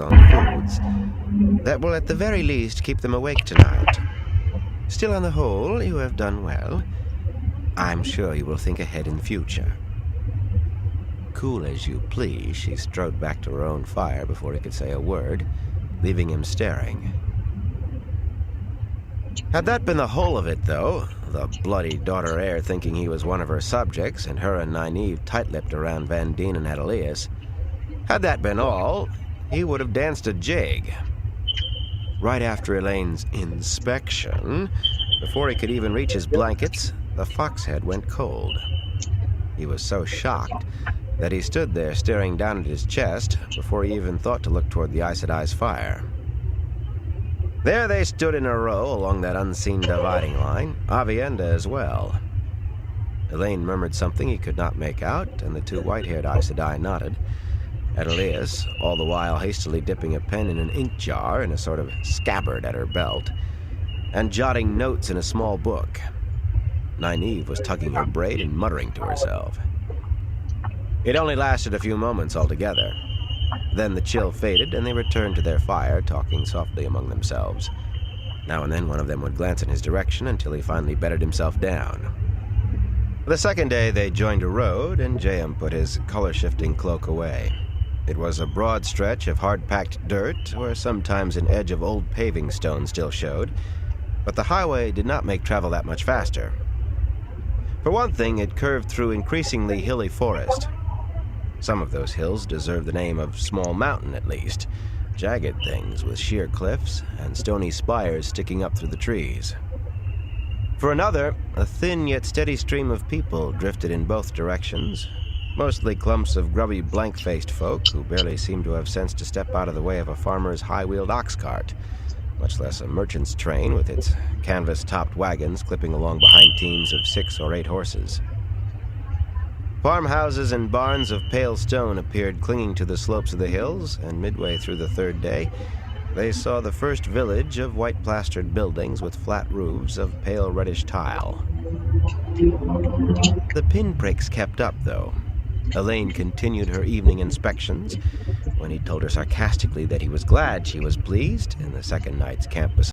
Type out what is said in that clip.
on foods that will at the very least keep them awake tonight. Still, on the whole, you have done well. I'm sure you will think ahead in future. Cool as you please, she strode back to her own fire before he could say a word, leaving him staring. Had that been the whole of it, though, the bloody daughter heir thinking he was one of her subjects, and her and Nynaeve tight-lipped around Van Dien and Adelius, had that been all, he would have danced a jig. Right after Elaine's inspection, before he could even reach his blankets, the foxhead went cold. He was so shocked that he stood there staring down at his chest before he even thought to look toward the Aes Sedai's fire. There they stood in a row along that unseen dividing line, Avienda as well. Elaine murmured something he could not make out, and the two white-haired Aes Sedai nodded. Adelius, all the while hastily dipping a pen in an ink jar in a sort of scabbard at her belt, and jotting notes in a small book. Nynaeve was tugging her braid and muttering to herself. It only lasted a few moments altogether. Then the chill faded, and they returned to their fire, talking softly among themselves. Now and then one of them would glance in his direction until he finally bedded himself down. The second day they joined a road, and Jaem put his color-shifting cloak away. It was a broad stretch of hard-packed dirt, where sometimes an edge of old paving stone still showed, but the highway did not make travel that much faster. For one thing, it curved through increasingly hilly forest. Some of those hills deserve the name of small mountain, at least, jagged things with sheer cliffs and stony spires sticking up through the trees. For another, a thin yet steady stream of people drifted in both directions, mostly clumps of grubby, blank-faced folk who barely seemed to have sense to step out of the way of a farmer's high-wheeled ox cart, much less a merchant's train with its canvas-topped wagons clipping along behind teams of 6 or 8 horses. Farmhouses and barns of pale stone appeared clinging to the slopes of the hills, and midway through the third day, they saw the first village of white-plastered buildings with flat roofs of pale reddish tile. The pinpricks kept up, though. Elaine continued her evening inspections when he told her sarcastically that he was glad she was pleased in the second night's camp beside